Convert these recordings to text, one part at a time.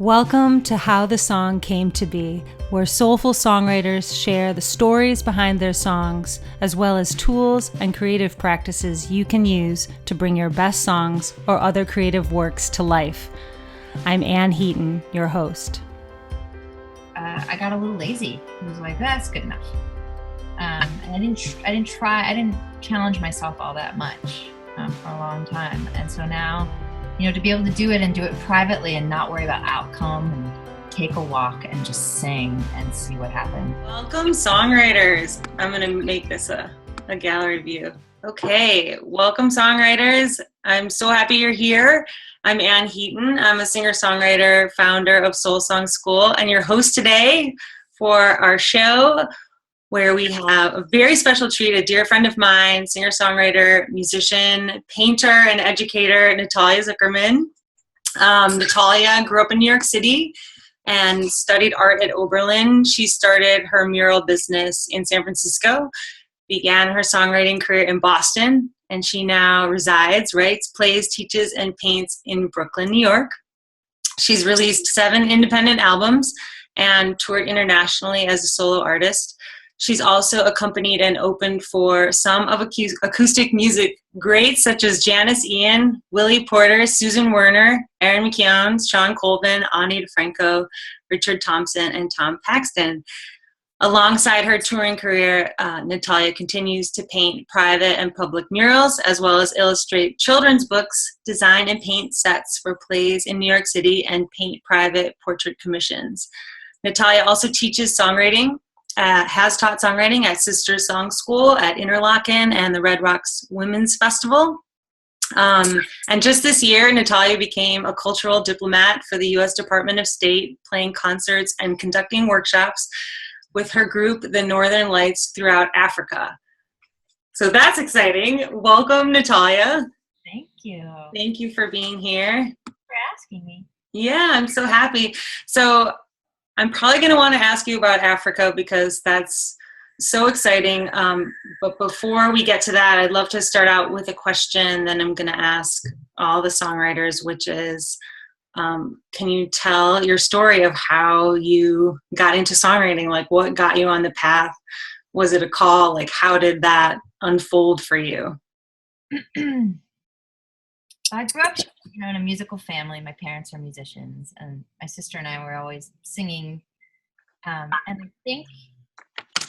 Welcome to How the Song Came to Be, where soulful songwriters share the stories behind their songs, as well as tools and creative practices you can use to bring your best songs or other creative works to life. I'm anneheaton, your host. I got a little lazy. I was like, that's good enough. And I didn't challenge myself all that much for a long time. And so now, to be able to do it and do it privately and not worry about outcome and take a walk and just sing and see what happens. Welcome, songwriters. I'm going to make this a gallery view. Okay, welcome, songwriters. I'm so happy you're here. I'm anneheaton. I'm a singer-songwriter, founder of Soul Song School, and your host today for our show, where we have a very special treat, a dear friend of mine, singer-songwriter, musician, painter, and educator, Natalia Zukerman. Natalia grew up in New York City and studied art at Oberlin. She started her mural business in San Francisco, began her songwriting career in Boston, and she now resides, writes, plays, teaches, and paints in Brooklyn, New York. She's released 7 independent albums and toured internationally as a solo artist. She's also accompanied and opened for some of acoustic music greats such as Janis Ian, Willy Porter, Werner, Erin McKeown, Shawn Colvin, DiFranco, Richard Thompson, and Tom Paxton. Alongside her touring career, Natalia continues to paint private and public murals, as well as illustrate children's books, design and paint sets for plays in New York City, and paint private portrait commissions. Natalia also teaches songwriting, has taught songwriting at Sister Song School at Interlochen and the Red Rocks Women's Festival. And just this year, Natalia became a cultural diplomat for the U.S. Department of State, playing concerts and conducting workshops with her group, the Northern Lights, throughout Africa. So that's exciting. Welcome, Natalia. Thank you. Thank you for being here. Thanks for asking me. Yeah, I'm so happy. So I'm probably going to want to ask you about Africa because that's so exciting. But before we get to that, I'd love to start out with a question that I'm going to ask all the songwriters, which is, can you tell your story of how you got into songwriting? Like, what got you on the path? Was it a call? Like, how did that unfold for you? I grew up, in a musical family. My parents are musicians, and my sister and I were always singing. And I think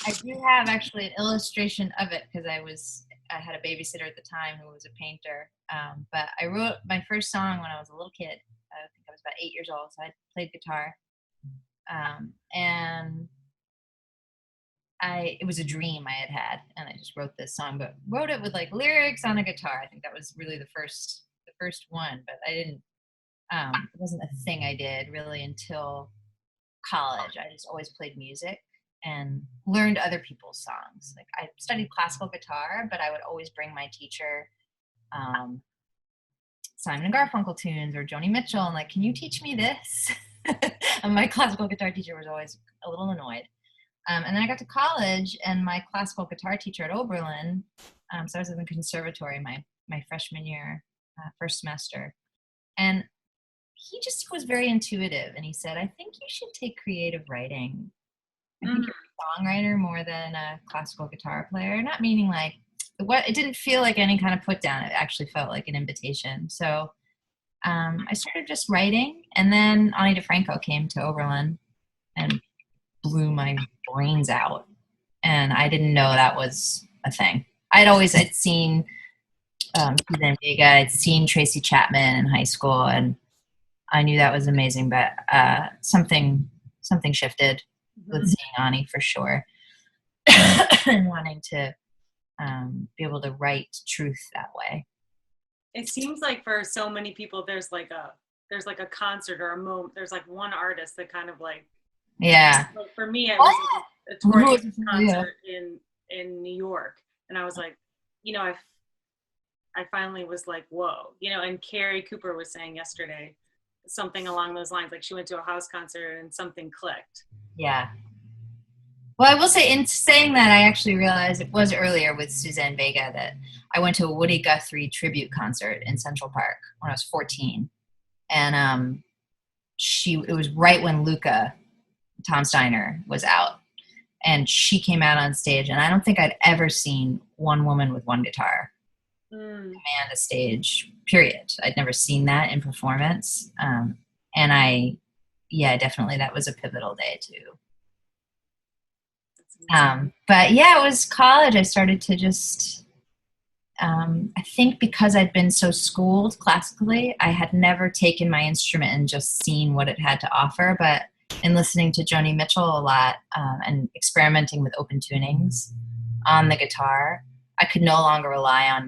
I do have actually an illustration of it because I had a babysitter at the time who was a painter. But I wrote my first song when I was a little kid. I think I was about 8 years old, so I played guitar. And it was a dream I had, and I just wrote this song, but wrote it with like lyrics on a guitar. I think that was really the first one, but I didn't, it wasn't a thing I did really until college. I just always played music and learned other people's songs. Like, I studied classical guitar, but I would always bring my teacher Simon and Garfunkel tunes or Joni Mitchell, and like, can you teach me this? And my classical guitar teacher was always a little annoyed. And then I got to college, and my classical guitar teacher at Oberlin, so I was in the conservatory my freshman year, first semester, and he just was very intuitive, and he said, I think you should take creative writing. I think you're a songwriter more than a classical guitar player, not meaning like, it didn't feel like any kind of put down. It actually felt like an invitation. So I started just writing, and then DiFranco came to Oberlin and blew my brains out. And I didn't know that was a thing. I'd seen Suzanne Vega, I'd seen Tracy Chapman in high school, and I knew that was amazing, but something shifted with seeing Ani for sure. And wanting to be able to write truth that way. It seems like for so many people, there's like a concert or a moment. There's like one artist that kind of like, yeah. Like for me, it was like a Tori concert in New York, and I was like, I finally was like, whoa, And Carrie Cooper was saying yesterday something along those lines, like she went to a house concert and something clicked. Yeah. Well, I will say, in saying that, I actually realized it was earlier with Suzanne Vega that I went to a Woody Guthrie tribute concert in Central Park when I was 14. And it was right when Luca, Tom Steiner, was out. And she came out on stage, and I don't think I'd ever seen one woman with one guitar command a stage, period. I'd never seen that in performance. And definitely that was a pivotal day too. But yeah, it was college. I started to just, I think because I'd been so schooled classically, I had never taken my instrument and just seen what it had to offer. But in listening to Joni Mitchell a lot and experimenting with open tunings on the guitar, I could no longer rely on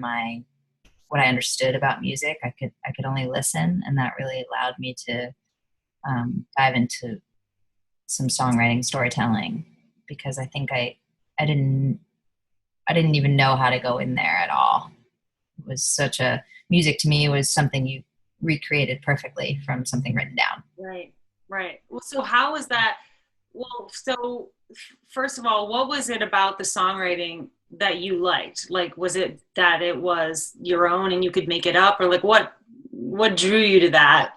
what I understood about music. I could only listen, and that really allowed me to dive into some songwriting, storytelling, because I think I didn't even know how to go in there at all. It was music to me was something you recreated perfectly from something written down. Right. Well, so how was that? Well, so first of all, what was it about the songwriting that you liked? Like, was it that it was your own and you could make it up, or like what drew you to that?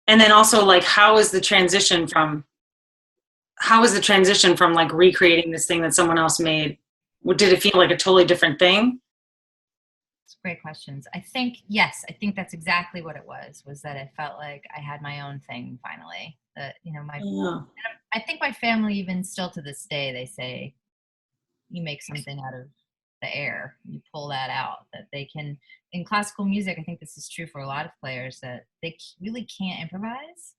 And then also, like, how was the transition from like recreating this thing that someone else made? Did it feel like a totally different thing? Great questions. I think that's exactly what it was that I felt like I had my own thing finally. That, I think my family, even still to this day, they say you make something out of the air, you pull that out, that they can. In classical music, I think this is true for a lot of players, that they really can't improvise.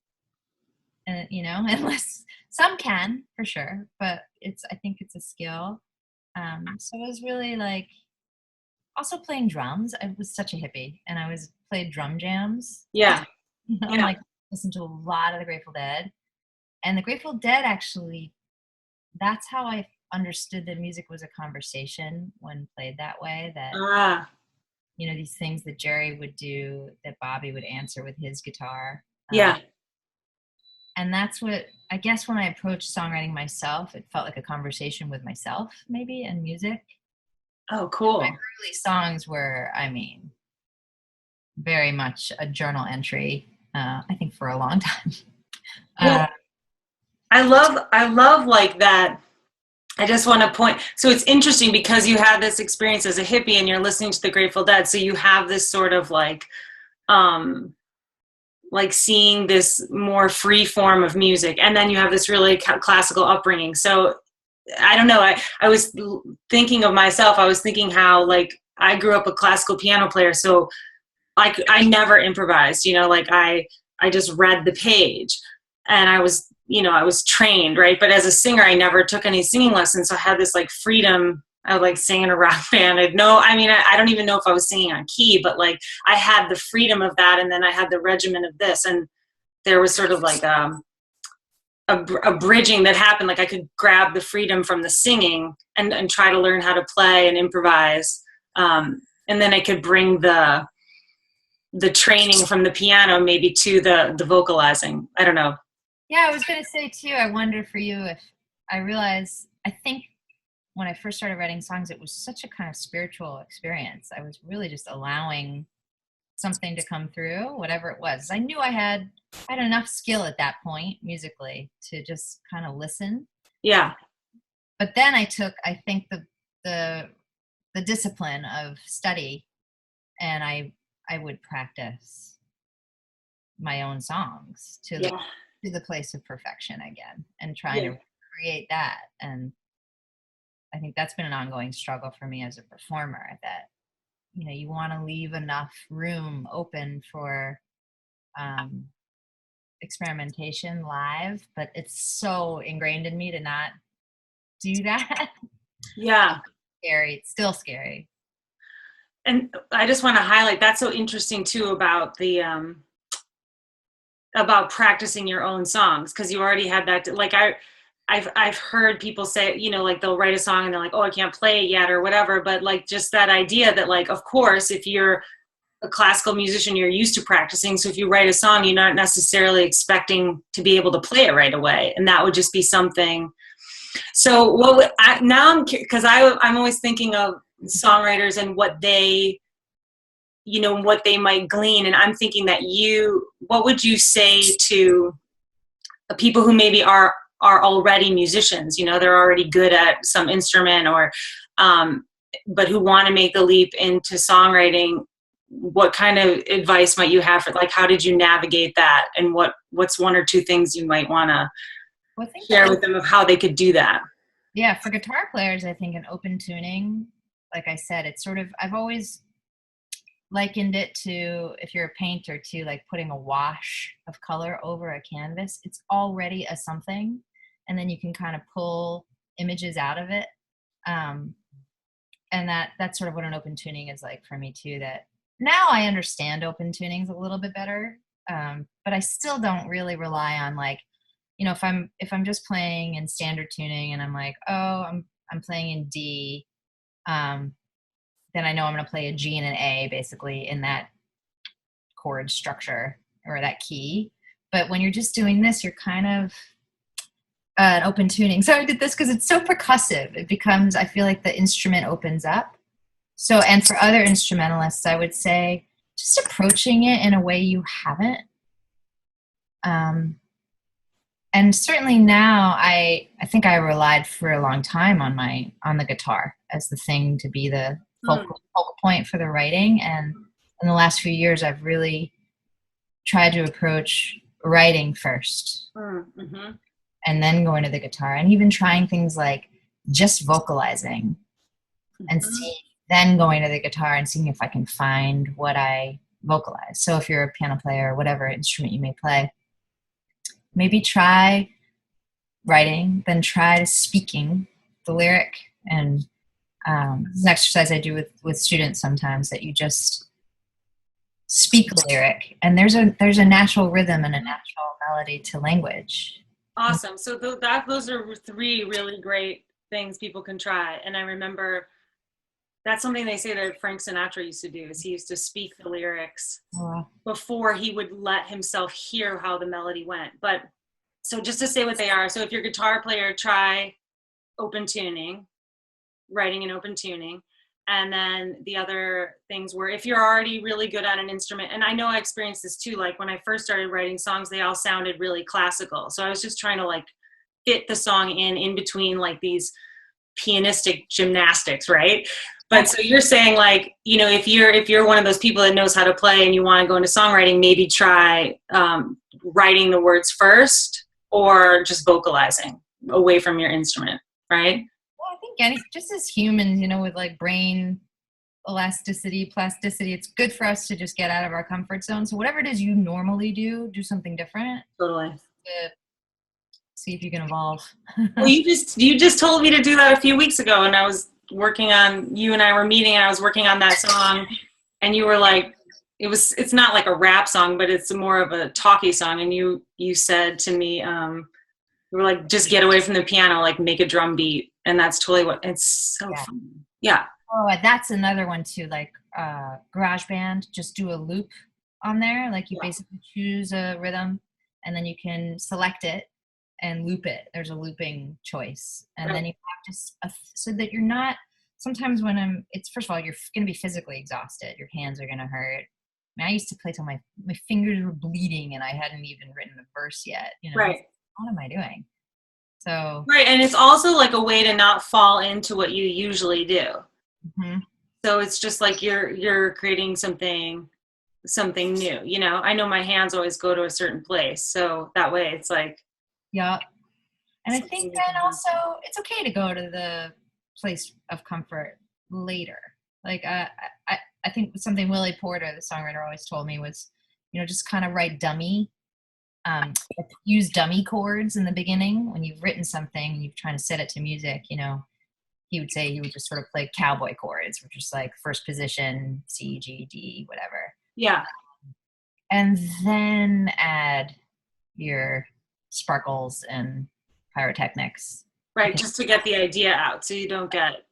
And, unless some can for sure, but I think it's a skill. So it was really like, also playing drums. I was such a hippie, and I played drum jams. Yeah. Like listened to a lot of the Grateful Dead. And the Grateful Dead, actually, that's how I understood that music was a conversation when played that way. That, these things that Jerry would do, that Bobby would answer with his guitar. And that's what, I guess, when I approached songwriting myself, it felt like a conversation with myself, maybe, and music. Oh, cool. My early songs were, very much a journal entry, I think, for a long time. Well, I love like that. I just want to point, so it's interesting because you had this experience as a hippie and you're listening to the Grateful Dead. So you have this sort of like seeing this more free form of music. And then you have this really classical upbringing. So I don't know. I was thinking of myself. I was thinking how, like, I grew up a classical piano player. So I never improvised, I just read the page, and I was trained, right? But as a singer, I never took any singing lessons. So I had this like freedom. I would like sing in a rock band. I don't even know if I was singing on key, but like I had the freedom of that. And then I had the regimen of this. And there was sort of like a bridging that happened. Like I could grab the freedom from the singing and try to learn how to play and improvise. And then I could bring the training from the piano maybe to the vocalizing. I don't know. Yeah, I was going to say too, I wonder for you if I think when I first started writing songs, it was such a kind of spiritual experience. I was really just allowing something to come through, whatever it was. I knew I had enough skill at that point musically to just kind of listen. Yeah. But then I took, I think, the discipline of study, and I would practice my own songs to the place of perfection again, and trying to create that. And I think that's been an ongoing struggle for me as a performer, that you want to leave enough room open for experimentation live, but it's so ingrained in me to not do that. Yeah. Scary. It's still scary. And I just want to highlight, that's so interesting too about the about practicing your own songs, because you already had that. Like I've heard people say, like they'll write a song and they're like, oh, I can't play it yet or whatever. But like just that idea that, like, of course, if you're a classical musician, you're used to practicing. So if you write a song, you're not necessarily expecting to be able to play it right away. And that would just be something. So I'm always thinking of songwriters and what they what they might glean. And I'm thinking that what would you say to people who maybe are already musicians, they're already good at some instrument or, but who want to make the leap into songwriting? What kind of advice might you have for, like, how did you navigate that? And what's one or two things you might want to share with them of how they could do that? Yeah, for guitar players, I think an open tuning, like I said, it's sort of, I've always likened it to, if you're a painter, to like putting a wash of color over a canvas. It's already a something, and then you can kind of pull images out of it. And that's sort of what an open tuning is like for me too. That now I understand open tunings a little bit better, but I still don't really rely on, like, if I'm just playing in standard tuning and I'm like, oh, I'm playing in D, then I know I'm going to play a G and an A basically in that chord structure or that key. But when you're just doing this, you're kind of an open tuning. So I did this because it's so percussive. It becomes, I feel like the instrument opens up. So, and for other instrumentalists, I would say just approaching it in a way you haven't. And certainly now, I think I relied for a long time on the guitar as the thing to be the focal point for the writing. And in the last few years, I've really tried to approach writing first, and then going to the guitar, and even trying things like just vocalizing, and then going to the guitar and seeing if I can find what I vocalize. So if you're a piano player or whatever instrument you may play, maybe try writing, then try speaking the lyric. And this is an exercise I do with students sometimes, that you just speak a lyric, and there's a natural rhythm and a natural melody to language. Awesome. So those are three really great things people can try. And I remember that's something they say that Frank Sinatra used to do, is he used to speak the lyrics before he would let himself hear how the melody went. But so just to say what they are, so if you're a guitar player, try open tuning, writing in open tuning. And then the other things were, if you're already really good at an instrument, and I know I experienced this too, like when I first started writing songs, they all sounded really classical. So I was just trying to like fit the song in between like these pianistic gymnastics, right? But so you're saying, like, if you're one of those people that knows how to play and you want to go into songwriting, maybe try writing the words first, or just vocalizing away from your instrument, right? Well, I think just as humans, with like brain elasticity, plasticity, it's good for us to just get out of our comfort zone. So whatever it is you normally do something different. Totally. To see if you can evolve. Well, you just told me to do that a few weeks ago, and I was working on, you and I were meeting, and I was working on that song, and you were like, it's not like a rap song, but it's more of a talky song. And you said to me, you were like, just get away from the piano, like make a drum beat. And that's totally what, it's so fun. Yeah. Oh, that's another one too, like GarageBand, just do a loop on there. Like you basically choose a rhythm, and then you can select it and loop it. There's a looping choice. And then you practice so that you're not, sometimes when it's, first of all, you're going to be physically exhausted. Your hands are going to hurt. I mean, I used to play till my fingers were bleeding and I hadn't even written a verse yet. Right. What am I doing? So. Right. And it's also like a way to not fall into what you usually do. Mm-hmm. So it's just like you're creating something new, I know my hands always go to a certain place. So that way it's like. Yeah. And I think then also it's okay to go to the place of comfort later. Like I think something Willy Porter, the songwriter, always told me was, just kind of write dummy, use dummy chords in the beginning. When you've written something and you're trying to set it to music, he would say he would just sort of play cowboy chords, which is like first position, C, G, D, whatever. Yeah. And then add your sparkles and pyrotechnics. Right, just to get the idea out so you don't get...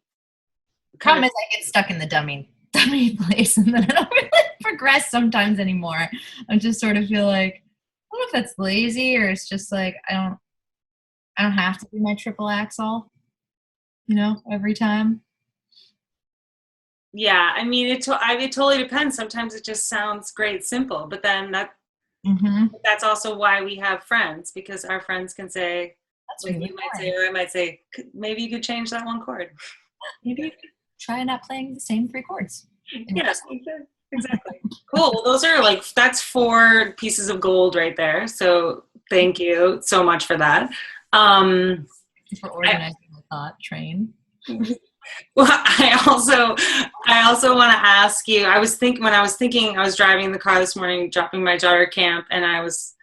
Problem is I get stuck in the dummy place, and then I don't really progress sometimes anymore. I just sort of feel like, I don't know if that's lazy or it's just like I don't have to do my triple axel, every time. Yeah, I mean, it totally depends. Sometimes it just sounds great, simple, but then that's also why we have friends, because our friends can say, That's like really you might say, or I might say, maybe you could change that one chord. Maybe you could try not playing the same 3 chords. Yes, exactly. Cool. Well, those are that's 4 pieces of gold right there. So thank you so much for that. For organizing the thought train. Well, I also want to ask you, I was driving in the car this morning, dropping my daughter at camp, and I was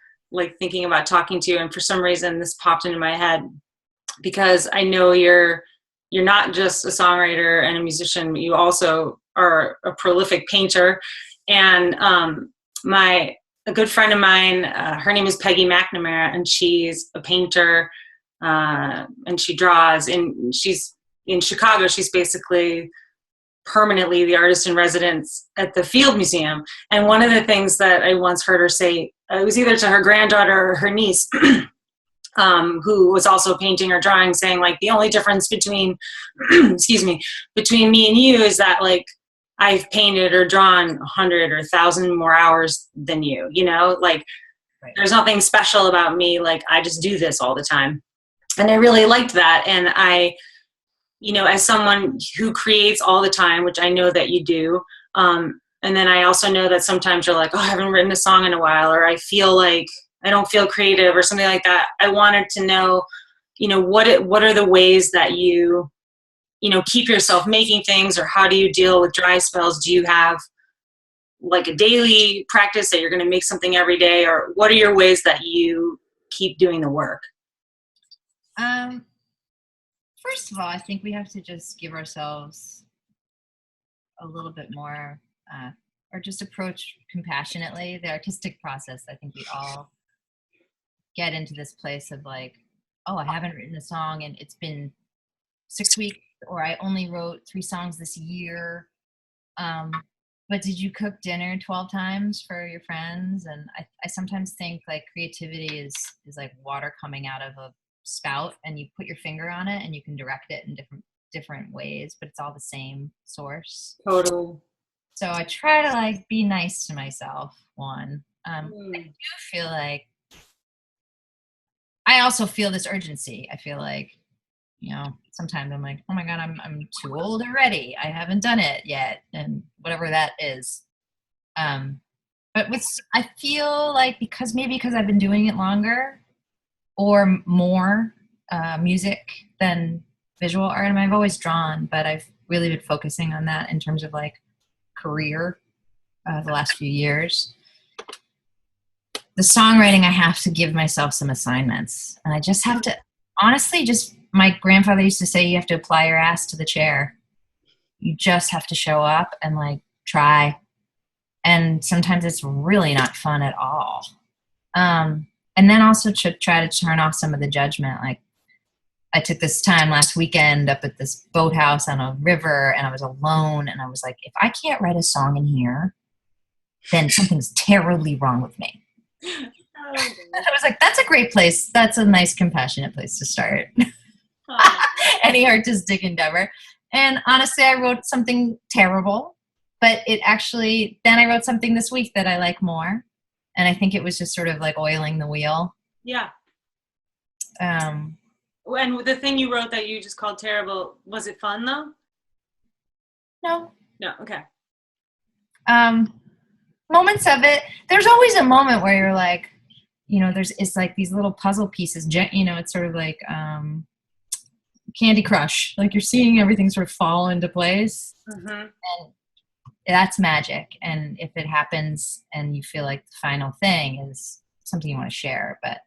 thinking about talking to you, and for some reason this popped into my head, because I know you're not just a songwriter and a musician, you also are a prolific painter. And a good friend of mine, her name is Peggy McNamara, and she's a painter, and she draws, and she's in Chicago. She's basically permanently the artist in residence at the Field Museum. And one of the things that I once heard her say, it was either to her granddaughter or her niece, who was also painting or drawing, saying the only difference between, between me and you is that I've painted or drawn 100 or 1,000 more hours than you, right. There's nothing special about me. I just do this all the time. And I really liked that. And I, as someone who creates all the time, which I know that you do, and then I also know that sometimes you're I haven't written a song in a while, or I feel I don't feel creative or something like that. I wanted to know, what are the ways that you keep yourself making things, or how do you deal with dry spells? Do you have a daily practice that you're going to make something every day, or what are your ways that you keep doing the work? First of all, I think we have to just give ourselves a little bit more, or just approach compassionately the artistic process. I think we all get into this place of oh, I haven't written a song and it's been 6 weeks, or I only wrote 3 songs this year. But did you cook dinner 12 times for your friends? And I sometimes think creativity is like water coming out of a spout, and you put your finger on it and you can direct it in different ways, but it's all the same source. Totally. So I try to be nice to myself. One, I do feel I also feel this urgency. I feel sometimes I'm oh my God, I'm too old already. I haven't done it yet, and whatever that is. But I feel because I've been doing it longer or more music than visual art. I mean, I've always drawn, but I've really been focusing on that in terms of career the last few years. The songwriting, I have to give myself some assignments, and I just have to, honestly, my grandfather used to say, you have to apply your ass to the chair. You just have to show up and try. And sometimes it's really not fun at all. And then also to try to turn off some of the judgment. I took this time last weekend up at this boathouse on a river, and I was alone, and I was if I can't write a song in here, then something's terribly wrong with me. I was that's a great place. That's a nice, compassionate place to start any artistic endeavor. And honestly, I wrote something terrible, but then I wrote something this week that I like more. And I think it was just sort of oiling the wheel. Yeah. And the thing you wrote that you just called terrible, was it fun though? No. Okay. Moments of it. There's always a moment where you're it's these little puzzle pieces. It's sort of Candy Crush. You're seeing everything sort of fall into place. Mm-hmm. And that's magic. And if it happens and you feel the final thing is something you want to share, but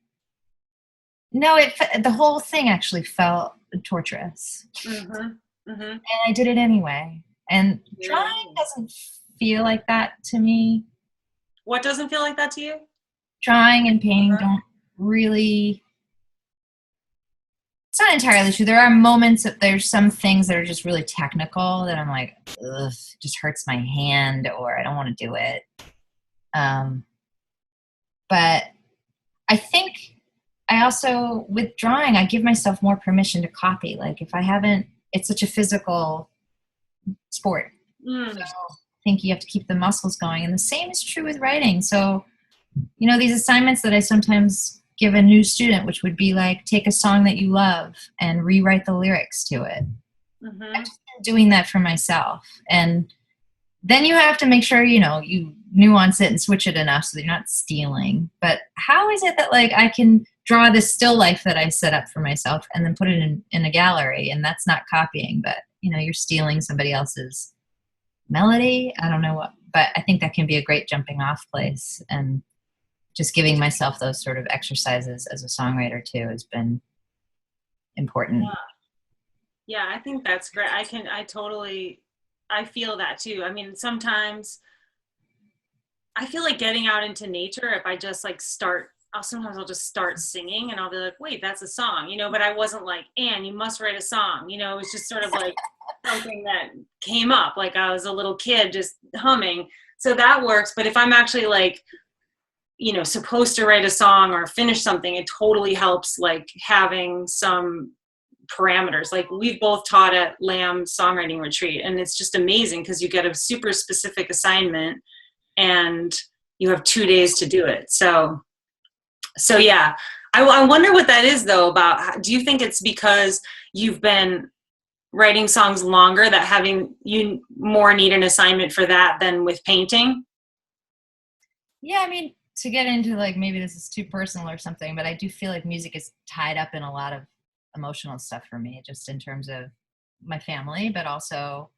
no, the whole thing actually felt torturous. Mm-hmm. Mm-hmm. And I did it anyway. And drawing doesn't feel like that to me. What doesn't feel like that to you? Drawing and painting don't really, it's not entirely true. There are moments that there's some things that are just really technical that I'm ugh, it just hurts my hand, or I don't want to do it. But I think I also, with drawing, I give myself more permission to copy. If I haven't, it's such a physical sport. Mm. So I think you have to keep the muscles going. And the same is true with writing. So, these assignments that I sometimes give a new student, which would be like, take a song that you love and rewrite the lyrics to it. Mm-hmm. I'm just doing that for myself. And then you have to make sure, you nuance it and switch it enough so that you're not stealing. But how is it that I can draw this still life that I set up for myself and then put it in a gallery, and that's not copying, but you're stealing somebody else's melody? I don't know what, but I think that can be a great jumping off place. And just giving myself those sort of exercises as a songwriter too has been important. Yeah, I think that's great. I feel that too. I mean, sometimes I feel like getting out into nature, if I just sometimes I'll just start singing and I'll be like, wait, that's a song, but I wasn't like, Anne, you must write a song. It was just sort of like something that came up, like I was a little kid just humming. So that works. But if I'm actually supposed to write a song or finish something, it totally helps having some parameters. We've both taught at Lamb Songwriting Retreat, and it's just amazing because you get a super specific assignment and you have 2 days to do it. So yeah, I wonder what that is though. Do you think it's because you've been writing songs longer that you more need an assignment for that than with painting? Yeah, I mean, to get into maybe this is too personal or something, but I do feel like music is tied up in a lot of emotional stuff for me, just in terms of my family, but also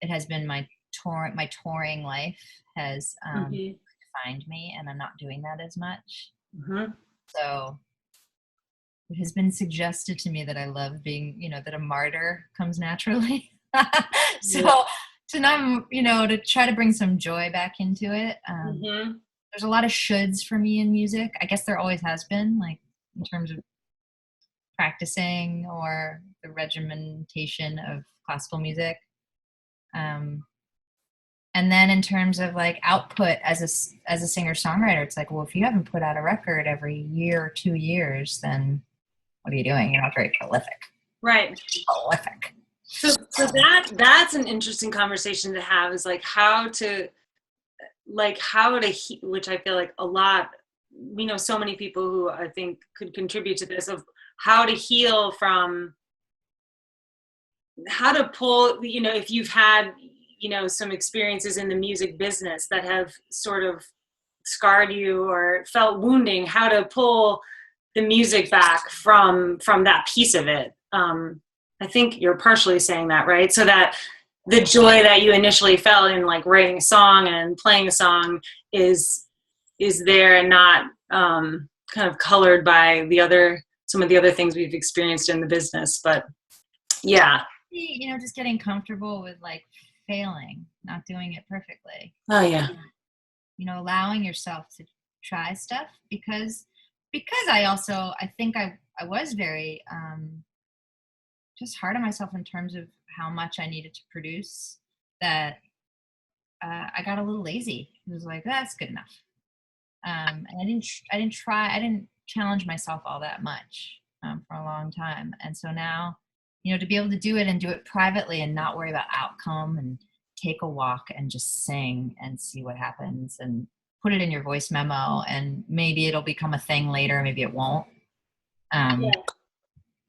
it has been my touring life has defined me, and I'm not doing that as much. Mm-hmm. So it has been suggested to me that I love being, that a martyr comes naturally. So to not, to try to bring some joy back into it. There's a lot of shoulds for me in music. I guess there always has been, in terms of practicing or the regimentation of classical music. And then in terms of output as a singer-songwriter, it's well, if you haven't put out a record every year or 2 years, then what are you doing? You're not very prolific. Right. Prolific. So that's an interesting conversation to have, is how to which I feel like a lot, we know so many people who I think could contribute to this, of how to heal from, how to pull, if you've had, some experiences in the music business that have sort of scarred you or felt wounding, how to pull the music back from that piece of it. I think you're partially saying that, right? So that the joy that you initially felt in writing a song and playing a song is there, and not kind of colored by some of the other things we've experienced in the business. But yeah, just getting comfortable with failing, not doing it perfectly. Oh yeah. Allowing yourself to try stuff, because I think I was very just hard on myself in terms of how much I needed to produce, that I got a little lazy. It was that's good enough. And I didn't challenge myself all that much for a long time. And so now, to be able to do it and do it privately and not worry about outcome, and take a walk and just sing and see what happens, and put it in your voice memo, and maybe it'll become a thing later, maybe it won't.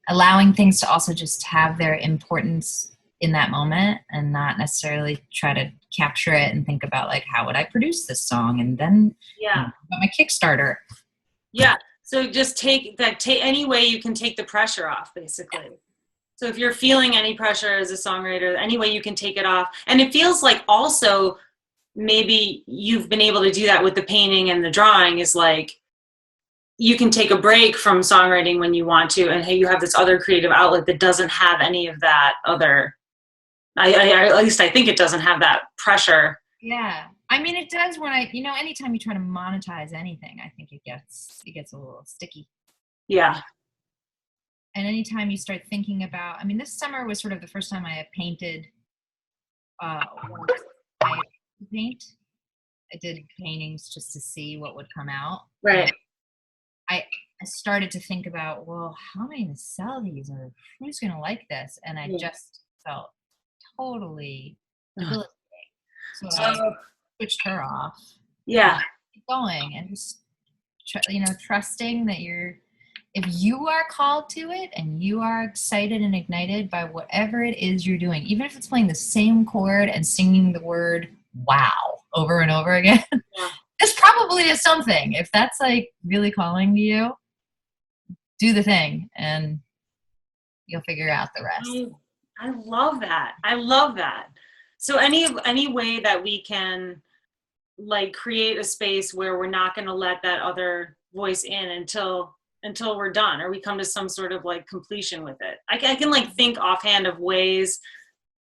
Allowing things to also just have their importance in that moment, and not necessarily try to capture it and think about how would I produce this song, and then my Kickstarter. Yeah. So just take any way you can take the pressure off, basically. So if you're feeling any pressure as a songwriter, any way you can take it off. And it feels like also maybe you've been able to do that with the painting and the drawing, is you can take a break from songwriting when you want to, and hey, you have this other creative outlet that doesn't have any of that other, at least I think it doesn't have that pressure. Yeah. I mean, it does when anytime you try to monetize anything, I think it gets a little sticky. Yeah. And anytime you start thinking about, this summer was sort of the first time I had painted what I paint. I did paintings just to see what would come out. Right. I started to think about, well, how am I going to sell these, or who's going to like this? And I just felt totally debilitated. So I switched her off. Yeah. Keep going and just, trusting that if you are called to it and you are excited and ignited by whatever it is you're doing, even if it's playing the same chord and singing the word wow over and over again, this probably is something. If that's like really calling to you, do the thing and you'll figure out the rest. I love that. I love that. So any way that we can like create a space where we're not going to let that other voice in until we're done, or we come to some sort of like completion with it. I can like think offhand of ways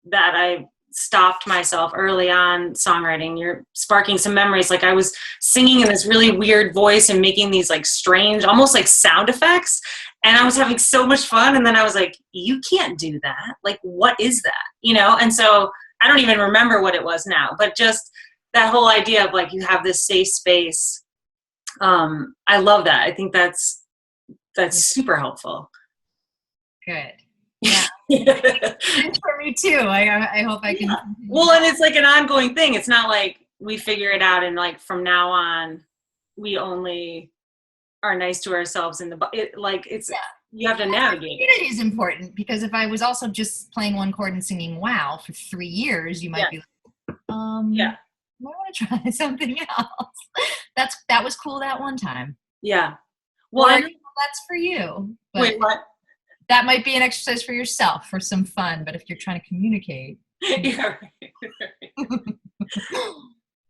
that I stopped myself early on songwriting. You're sparking some memories. Like I was singing in this really weird voice and making these like strange, almost like sound effects. And I was having so much fun. And then I was like, you can't do that. Like, what is that? And so I don't even remember what it was now, but just that whole idea of like, you have this safe space. I love that. I think that's super helpful. Good. Yeah. It's for me too. I hope I can. Well, and it's like an ongoing thing. It's not like we figure it out and like from now on we only are nice to ourselves in you have to navigate it. Community is important because if I was also just playing one chord and singing wow for 3 years, you might be like, I want to try something else. That was cool that one time. Yeah. Well, that's for you. Wait, what? That might be an exercise for yourself for some fun, but if you're trying to communicate. Yeah, right.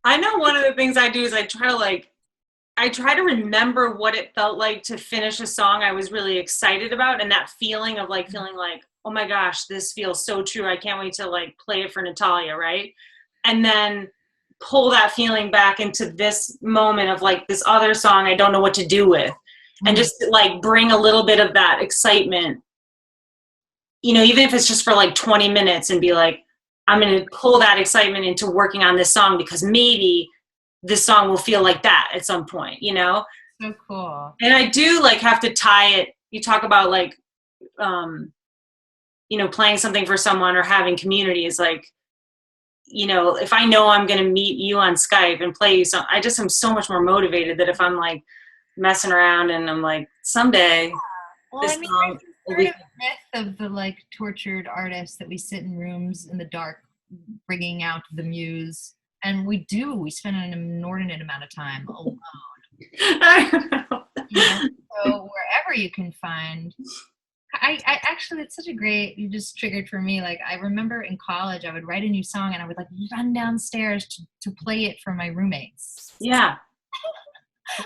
I know one of the things I do is I try to remember what it felt like to finish a song I was really excited about, and that feeling of like feeling like, oh my gosh, this feels so true. I can't wait to like play it for Natalia, right? And then pull that feeling back into this moment of like this other song I don't know what to do with. And just like bring a little bit of that excitement, even if it's just for like 20 minutes and be like, I'm going to pull that excitement into working on this song because maybe this song will feel like that at some point, So cool. And I do like have to tie it. You talk about like, playing something for someone or having community is like, if I know I'm going to meet you on Skype and play you something, I just am so much more motivated that if I'm like messing around and I'm like, someday. Well, I mean, song will be- myth of the like tortured artists that we sit in rooms in the dark, bringing out the muse, and we spend an inordinate amount of time alone. I don't know. So wherever you can find. I actually, it's such a great, you just triggered for me. Like I remember in college, I would write a new song and I would like run downstairs to play it for my roommates. Yeah.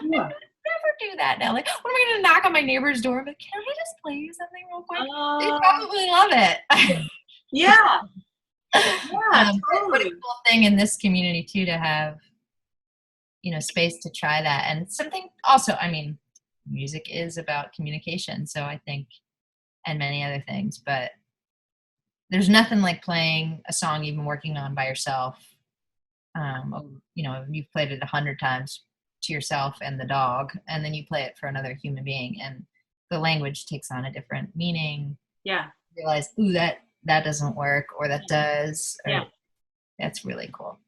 Yeah. Never do that now. Like, what am I going to knock on my neighbor's door? I'm like, can I just play you something real quick? They probably love it. Yeah. Totally. What a cool thing in this community too to have, space to try that. And something also, I mean, music is about communication. So I think, and many other things, but there's nothing like playing a song you've been working on by yourself. You've played it 100 times to yourself and the dog, and then you play it for another human being, and the language takes on a different meaning. Yeah. You realize, ooh, that doesn't work, or that does. Or, that's really cool.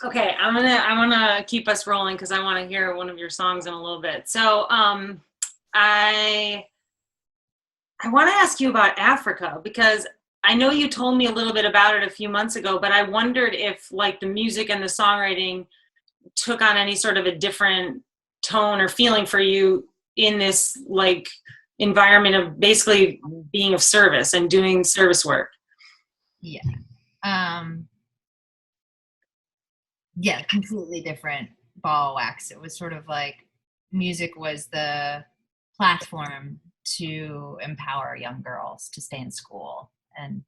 Okay, I'm gonna keep us rolling because I want to hear one of your songs in a little bit. So I want to ask you about Africa because I know you told me a little bit about it a few months ago, but I wondered if like the music and the songwriting took on any sort of a different tone or feeling for you in this like environment of basically being of service and doing service work. Yeah. Completely different ball of wax. It was sort of like music was the platform to empower young girls to stay in school and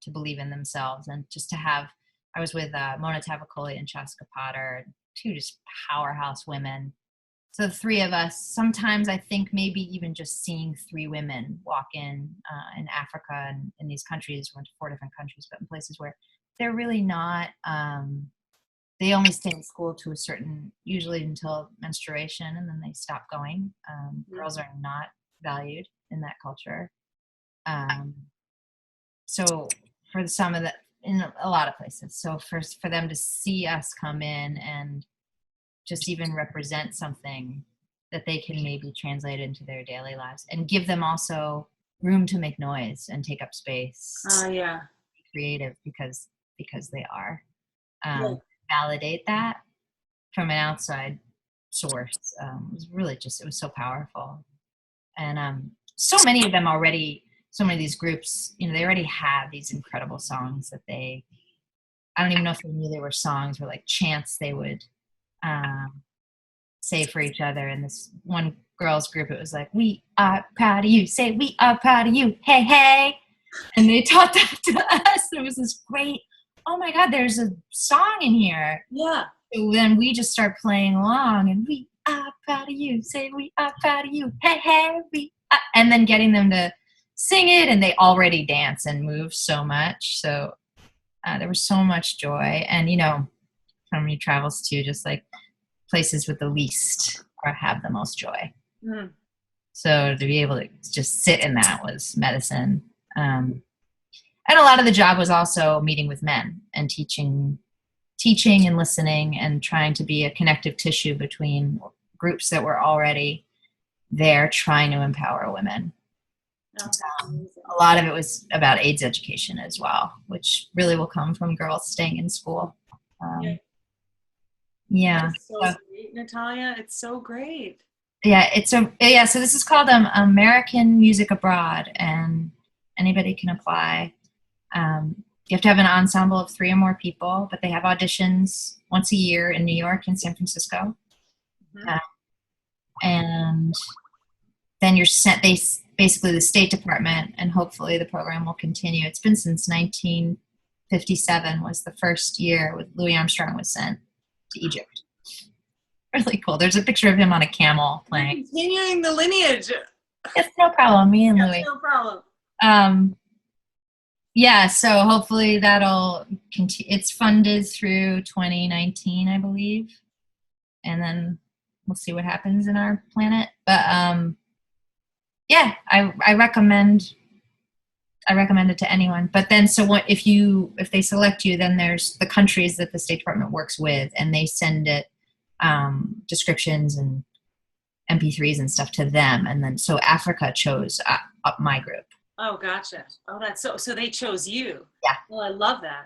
to believe in themselves, and just to have, I was with Mona Tavakoli and Chaska Potter, two just powerhouse women. So the three of us, sometimes I think maybe even just seeing three women walk in Africa and in these countries, went to 4 different countries, but in places where they're really not, they only stay in school to a certain, usually until menstruation, and then they stop going. Girls are not valued in that culture. So for some of in a lot of places. So first, for them to see us come in and just even represent something that they can maybe translate into their daily lives, and give them also room to make noise and take up space. Yeah. Be creative because they are. Yeah. Validate that from an outside source was really just, it was so powerful. And so many of them already, so many of these groups, you know, they already have these incredible songs that I don't even know if they knew they were songs, or like chants they would say for each other. And this one girls group, it was like, "We are proud of you." Say, "We are proud of you." Hey, hey. And they taught that to us. There was this great, oh my God, there's a song in here. Yeah. So then we just start playing along, and "We are proud of you." Say, "We are proud of you." Hey, hey, we are. And then getting them to sing it, and they already dance and move so much. So there was so much joy. And, you know, so many travels too, just like places with the least or have the most joy. Mm. So to be able to just sit in that was medicine. And a lot of the job was also meeting with men and teaching and listening and trying to be a connective tissue between groups that were already there trying to empower women. A lot of it was about AIDS education as well, which really will come from girls staying in school. Yeah. That's so great, Natalia. It's so great. Yeah, so this is called American Music Abroad, and anybody can apply. You have to have an ensemble of 3 or more people, but they have auditions once a year in New York and San Francisco. Mm-hmm. And then you're sent, basically the State Department, and hopefully the program will continue. It's been since 1957 was the first year with Louis Armstrong was sent to Egypt. Really cool. There's a picture of him on a camel playing. Continuing the lineage. It's no problem. Me and Louis. No problem. Yeah, so hopefully that'll continue. It's funded through 2019, I believe. And then we'll see what happens in our planet. But yeah, I recommend it to anyone. But then, so what if they select you, then there's the countries that the State Department works with, and they send it descriptions and MP3s and stuff to them. And then, so Africa chose up my group. Oh, gotcha. Oh, that's so they chose you. Yeah. Well, I love that.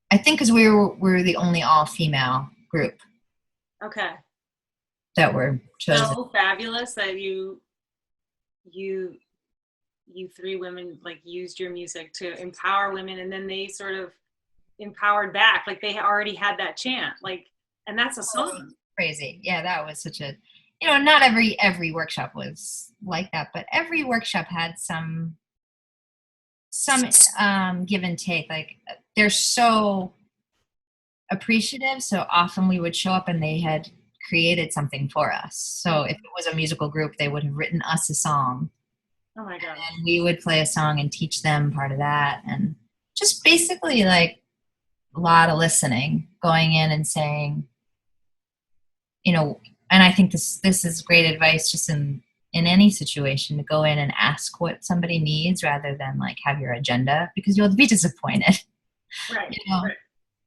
I think because we were the only all-female group. Okay. That were chosen. So fabulous that you 3 women like used your music to empower women, and then they sort of empowered back. Like they already had that chant. Like, and that's a song. Crazy. Yeah, that was such a, you know, not every workshop was like that, but every workshop had some give and take. Like they're so appreciative. So often we would show up and they had created something for us. So if it was a musical group, they would have written us a song. Oh my God. And we would play a song and teach them part of that. And just basically like a lot of listening, going in and saying, you know, and I think this is great advice just in any situation, to go in and ask what somebody needs rather than like have your agenda, because you'll be disappointed. Right. You know? Right.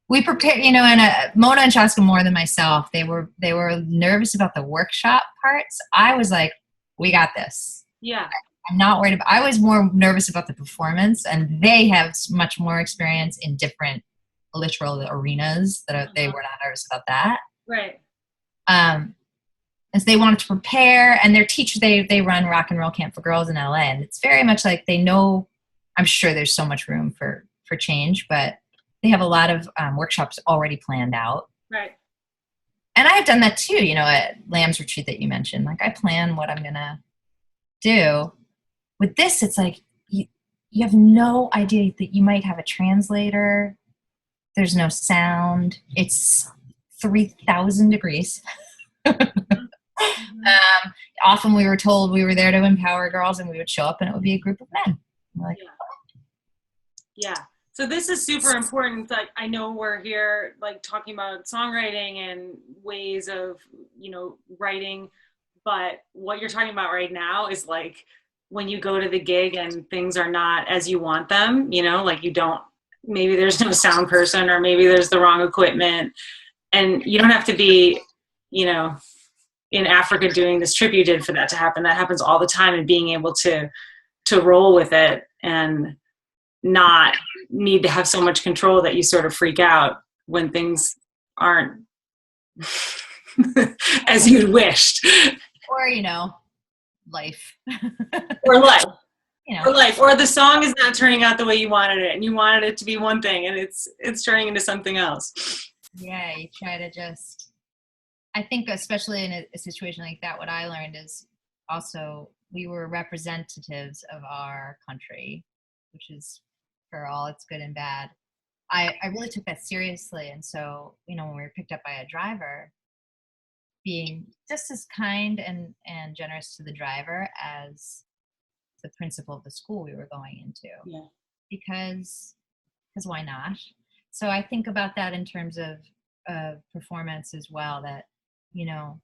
We prepare, you know, and Mona and Chaska more than myself, they were nervous about the workshop parts. I was like, we got this. Yeah. I'm not worried about, I was more nervous about the performance, and they have much more experience in different literal arenas that they were not nervous about that. Right. As they wanted to prepare, and their teacher, they run rock and roll camp for girls in LA, and it's very much like they know, I'm sure there's so much room for change, but they have a lot of workshops already planned out. Right. And I've done that too, you know, at Lamb's Retreat that you mentioned. Like I plan what I'm going to do. With this, it's like you have no idea that you might have a translator. There's no sound. It's 3,000 degrees. Often we were told we were there to empower girls, and we would show up and it would be a group of men. Like, yeah. So this is super important. Like, I know we're here like talking about songwriting and ways of, you know, writing, but what you're talking about right now is like when you go to the gig and things are not as you want them, you know, like you don't maybe there's no sound person, or maybe there's the wrong equipment. And you don't have to be, you know, in Africa doing this trip you did for that to happen. That happens all the time, and being able to roll with it and not need to have so much control that you sort of freak out when things aren't as you'd wished. Or, you know, life. Or life. You know. Or life. Or the song is not turning out the way you wanted it, and you wanted it to be one thing, and it's turning into something else. Yeah, you try to just, I think especially in a situation like that, what I learned is also we were representatives of our country, which is for all its good and bad. I really took that seriously. And so, you know, when we were picked up by a driver, being just as kind and generous to the driver as the principal of the school we were going into. Yeah. Because why not? So I think about that in terms of performance as well, that, you know,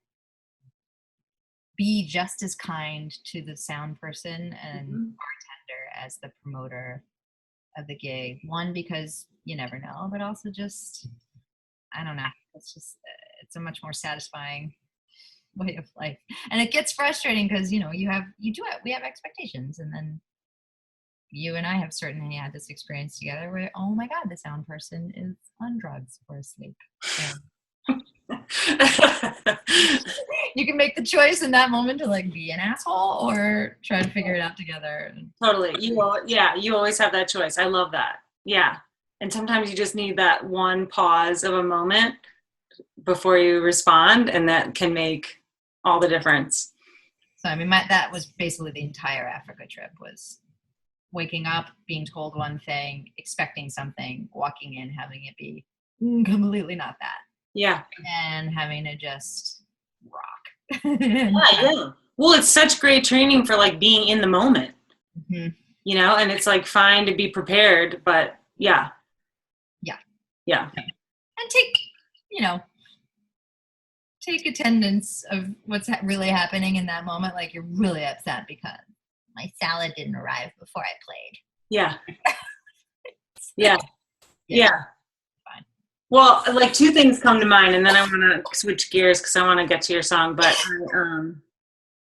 be just as kind to the sound person and bartender as the promoter of the gig. One, because you never know, but also just, I don't know, it's a much more satisfying way of life. And it gets frustrating because, you know, we have expectations, and then you and I have certainly had this experience together where, oh my God, the sound person is on drugs or asleep. You can make the choice in that moment to like be an asshole or try to figure it out together. Totally. You always have that choice. I love that. Yeah. And sometimes you just need that one pause of a moment before you respond, and that can make all the difference. So, I mean, that was basically the entire Africa trip, was waking up, being told one thing, expecting something, walking in, having it be completely not that. Yeah. And having to just rock. Yeah. Well, it's such great training for like being in the moment, you know, and it's like fine to be prepared, but yeah. And take attendance of what's really happening in that moment. Like, you're really upset because my salad didn't arrive before I played. Yeah. Yeah. Fine. Well, like two things come to mind, and then I want to switch gears because I want to get to your song. But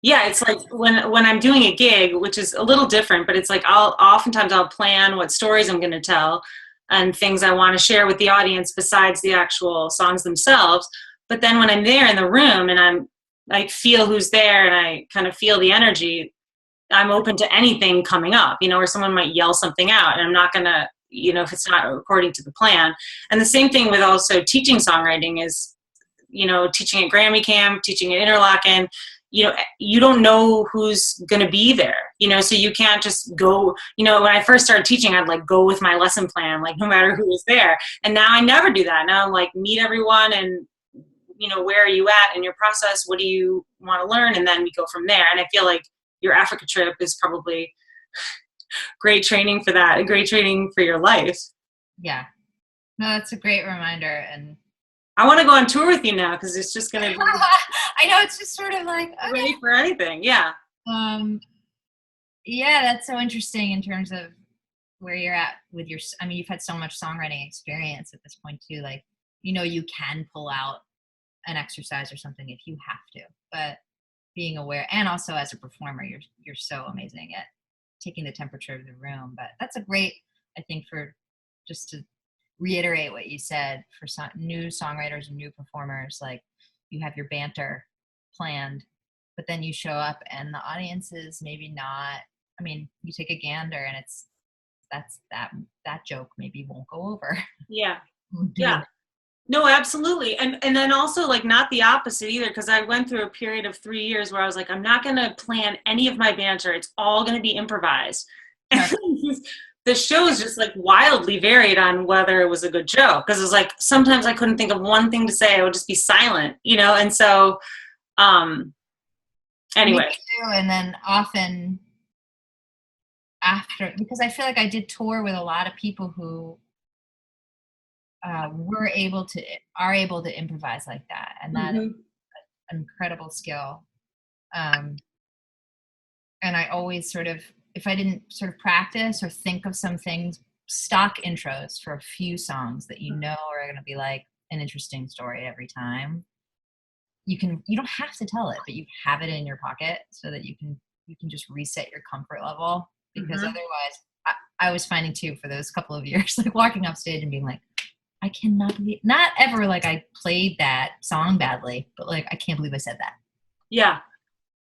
yeah, it's like when I'm doing a gig, which is a little different, but it's like oftentimes I'll plan what stories I'm going to tell and things I want to share with the audience besides the actual songs themselves. But then when I'm there in the room and I feel who's there and I kind of feel the energy, I'm open to anything coming up, you know, or someone might yell something out, and I'm not going to, you know, if it's not according to the plan. And the same thing with also teaching songwriting is, you know, teaching at Grammy Camp, teaching at Interlochen, you know, you don't know who's going to be there, you know, so you can't just go, you know, when I first started teaching, I'd like go with my lesson plan, like no matter who was there. And now I never do that. Now I'm like, meet everyone and, you know, where are you at in your process? What do you want to learn? And then we go from there. And I feel like your Africa trip is probably great training for that, and great training for your life. Yeah. No, that's a great reminder. And I want to go on tour with you now, because it's just going to be I know, it's just sort of like ready for anything. Yeah. Yeah, that's so interesting in terms of where you're at with your, I mean, you've had so much songwriting experience at this point too. Like, you know, you can pull out an exercise or something if you have to, but being aware, and also as a performer, you're so amazing at taking the temperature of the room. But that's a great, I think, for just to reiterate what you said, for new songwriters and new performers, like you have your banter planned, but then you show up and the audience is maybe not, I mean, you take a gander and that joke maybe won't go over. Yeah. Yeah. No, absolutely. And then also like not the opposite either, because I went through a period of 3 years where I was like, I'm not going to plan any of my banter. It's all going to be improvised. Yeah. The show is just like wildly varied on whether it was a good joke, because it was like sometimes I couldn't think of one thing to say. I would just be silent, you know? And so anyway. And then often after, because I feel like I did tour with a lot of people who are able to improvise like that, and that is an incredible skill. And I always sort of, if I didn't sort of practice or think of some things stock intros for a few songs that you know are going to be like an interesting story every time. You don't have to tell it, but you have it in your pocket so that you can just reset your comfort level, because otherwise I was finding too for those couple of years, like walking off stage and being like, I cannot believe, not ever like I played that song badly, but like, I can't believe I said that. Yeah.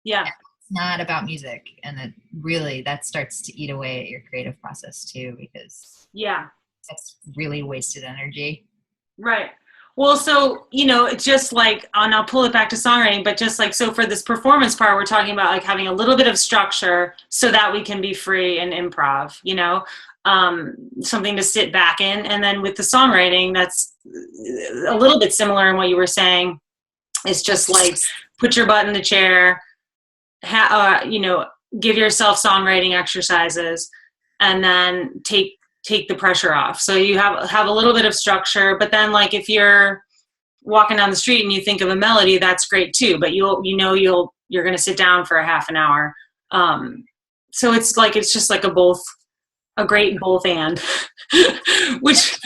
It's not about music. And it really, that starts to eat away at your creative process too, because that's really wasted energy. Right. Well, so, it's just like, and I'll pull it back to songwriting, but just like, so for this performance part, we're talking about like having a little bit of structure so that we can be free and improv, something to sit back in. And then with the songwriting, that's a little bit similar in what you were saying. It's just like, put your butt in the chair, give yourself songwriting exercises, and then take the pressure off. So you have a little bit of structure, but then like if you're walking down the street and you think of a melody, that's great too, but you're going to sit down for a half an hour. So it's just like a great both and, which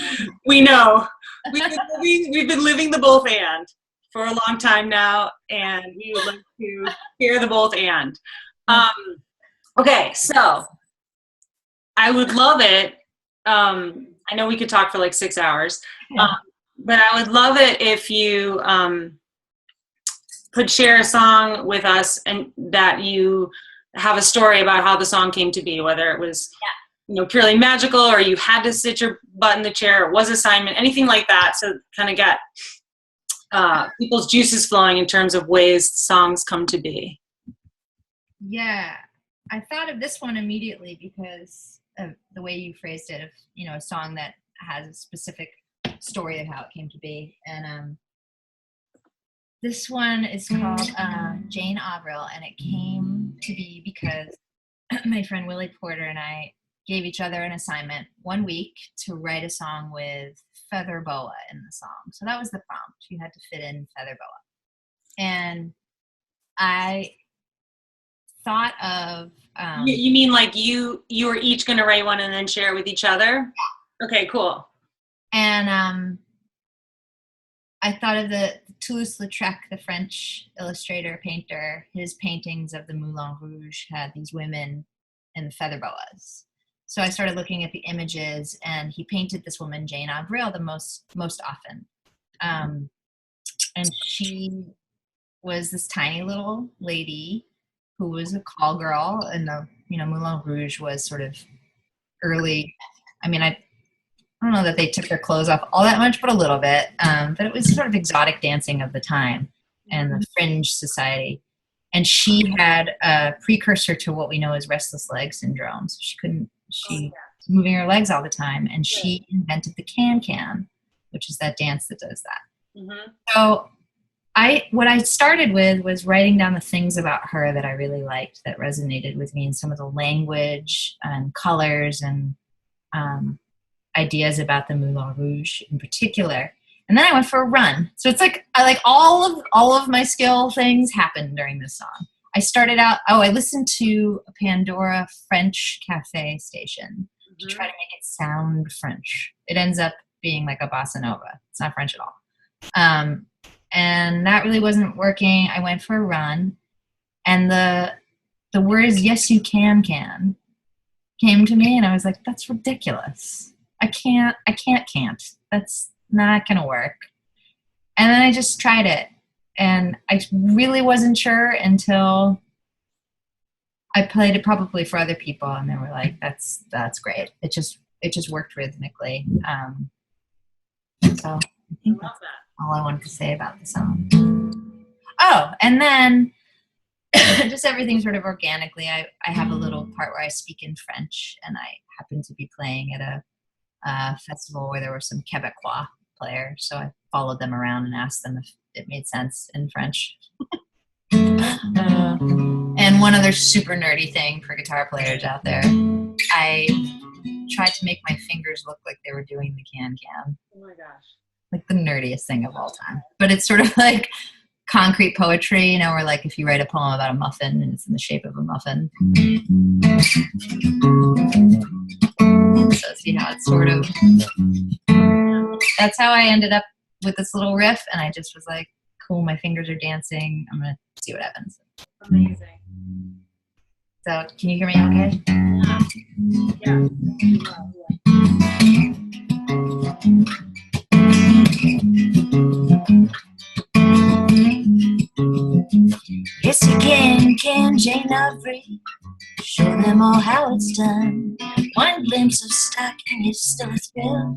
we know we've been living the both and for a long time now, and we would like to hear the both and. Okay, so I would love it. I know we could talk for like 6 hours, but I would love it if you could share a song with us and that you have a story about how the song came to be, whether it was purely magical or you had to sit your butt in the chair, it was assignment, anything like that, so kind of get people's juices flowing in terms of ways songs come to be. Yeah, I thought of this one immediately because of the way you phrased it, of a song that has a specific story of how it came to be. And this one is called Jane Avril, and it came to be because my friend Willy Porter and I gave each other an assignment one week to write a song with feather boa in the song. So that was the prompt. You had to fit in feather boa. And I thought of you mean like you were each going to write one and then share it with each other? Yeah. Okay, cool. And I thought of the Toulouse-Lautrec, the French illustrator, painter. His paintings of the Moulin Rouge had these women in the feather boas. So I started looking at the images, and he painted this woman, Jane Avril, the most often. And she was this tiny little lady who was a call girl, and the Moulin Rouge was sort of early. I mean, I don't know that they took their clothes off all that much, but a little bit. But it was sort of exotic dancing of the time and the fringe society. And she had a precursor to what we know as restless leg syndrome. So she was moving her legs all the time, and she invented the can-can, which is that dance that does that. Mm-hmm. So what I started with was writing down the things about her that I really liked, that resonated with me, and some of the language and colors and ideas about the Moulin Rouge in particular. And then I went for a run. So it's like all of my skill things happened during this song. I started out, I listened to a Pandora French cafe station to try to make it sound French. It ends up being like a bossa nova. It's not French at all. And that really wasn't working. I went for a run, and the words "yes you can" came to me, and I was like, that's ridiculous. I can't. That's not gonna work. And then I just tried it, and I really wasn't sure until I played it probably for other people, and they were like, that's great. It just worked rhythmically. So I think that's all I wanted to say about the song. Oh, and then just everything sort of organically. I have a little part where I speak in French, and I happened to be playing at a festival where there were some Quebecois players, so I followed them around and asked them if it made sense in French. And one other super nerdy thing for guitar players out there, I tried to make my fingers look like they were doing the can-can. Oh my gosh. Like the nerdiest thing of all time. But it's sort of like concrete poetry, where like if you write a poem about a muffin and it's in the shape of a muffin. So see how it's sort of, that's how I ended up with this little riff, and I just was like, cool, my fingers are dancing. I'm gonna see what happens. Amazing. So can you hear me okay? Yeah. Yes, you can Jane Avery. Show them all how it's done. One glimpse of stock and it's still a thrill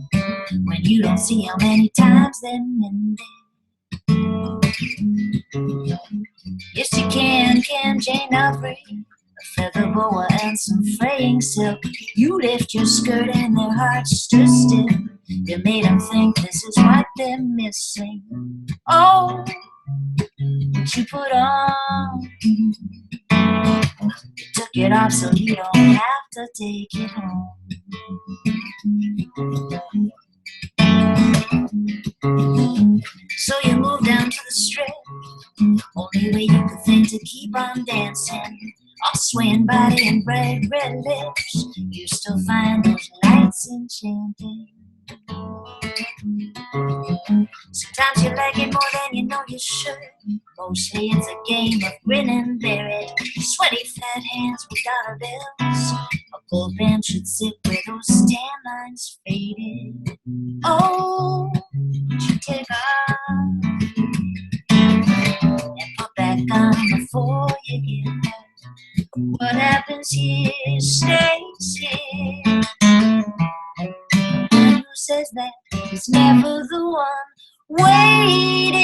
when you don't see how many times them in there. Yes, you can Jane Avery. A feather boa and some fraying silk. You lift your skirt and their hearts stood still. You made them think this is what they're missing. Oh, what you put on. You took it off so you don't have to take it home. So you moved down to the strip. Only way you could think to keep on dancing. All swaying body and bright red lips. You still find those lights enchanting. Sometimes you like it more than you know you should. Mostly it's a game of grin and bear it. Sweaty fat hands with dollar bills. A gold band should sit where those tan lines faded. Oh, you take off and put back on before you get there. What happens here stays here. And who says that is never the one waiting?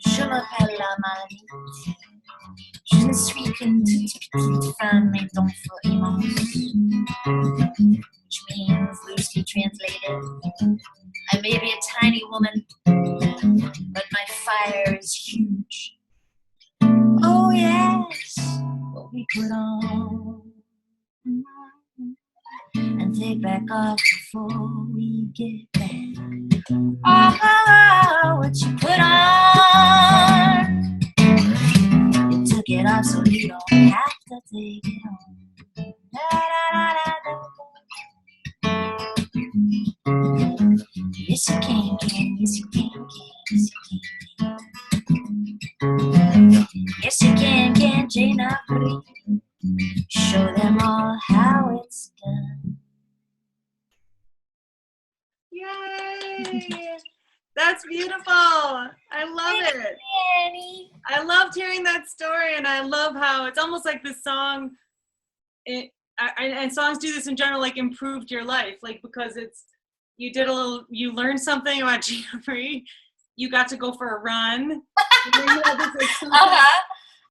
Je m'appelle la Manite. Je ne suis qu'une toute petite femme et d'enfant immense. Which means, loosely translated, I may be a tiny woman, but my fire is huge. Oh yes, what we put on and take back off before we get back. Oh, what you put on. You took it off so you don't have to take it home. Da, da, da, da, da. Yes, you can, yes, you can, yes, you can. Yes, you can Jane Avery. Show them all how it's done. Yay! That's beautiful. I love it. Annie. I loved hearing that story, and I love how it's almost like this song, and songs do this in general, like improved your life, like because you learned something about geometry, you got to go for a run, and then you had this like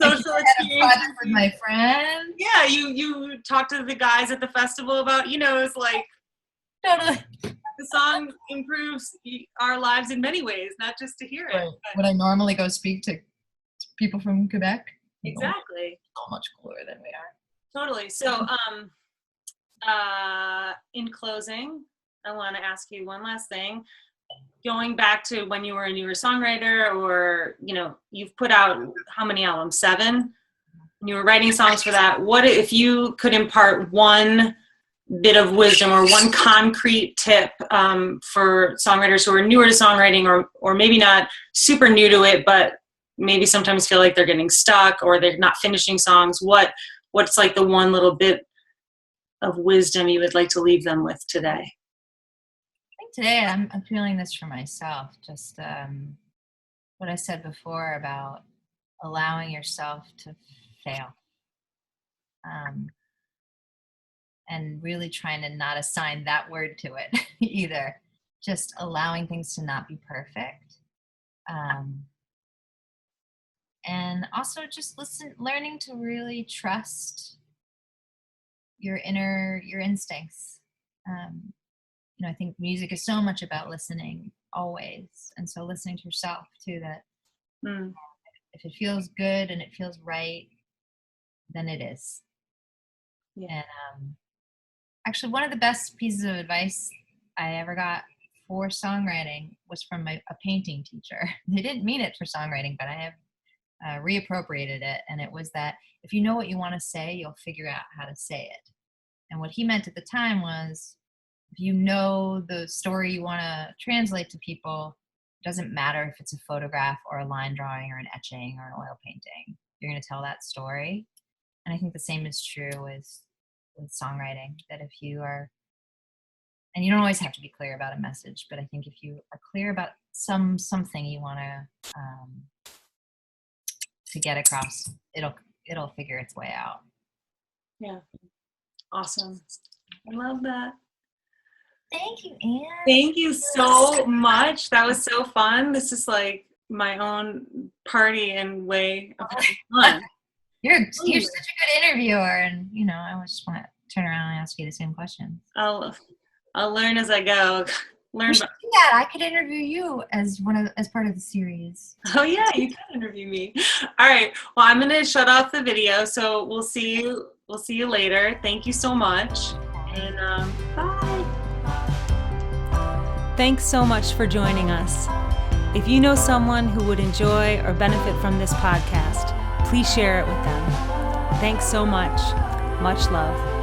social experience with my friend. Yeah, you talked to the guys at the festival about, it's like Totally. the song improves our lives in many ways, not just to hear it. Right. Would I normally go speak to people from Quebec? Exactly. So much cooler than we are. Totally. So, in closing, I want to ask you one last thing. Going back to when you were a newer songwriter, or, you've put out how many albums? 7? And you were writing songs for that. What if you could impart one bit of wisdom or one concrete tip for songwriters who are newer to songwriting, or maybe not super new to it, but maybe sometimes feel like they're getting stuck or they're not finishing songs? What's like the one little bit of wisdom you would like to leave them with today? I think today I'm feeling this for myself. Just what I said before about allowing yourself to fail. And really trying to not assign that word to it either. Just allowing things to not be perfect. And also just learning to really trust your instincts. I think music is so much about listening always. And so listening to yourself too, that if it feels good and it feels right, then it is. Yeah. And actually, one of the best pieces of advice I ever got for songwriting was from a painting teacher. They didn't mean it for songwriting, but I have reappropriated it. And it was that if you know what you want to say, you'll figure out how to say it. And what he meant at the time was, if you know the story you want to translate to people, it doesn't matter if it's a photograph or a line drawing or an etching or an oil painting. You're going to tell that story. And I think the same is true with songwriting, that if you are, and you don't always have to be clear about a message, but I think if you are clear about something you want to get across, it'll figure its way out. Yeah. Awesome. I love that. Thank you, Anne. Thank you so much. That was so fun. This is like my own party and way of having fun. You're such a good interviewer, and I always just want to turn around and ask you the same questions. I'll learn as I go. We should do that. I could interview you as part of the series. Oh yeah, you can interview me. All right. Well, I'm gonna shut off the video. So we'll see you later. Thank you so much, and bye. Thanks so much for joining us. If you know someone who would enjoy or benefit from this podcast, please share it with them. Thanks so much. Much love.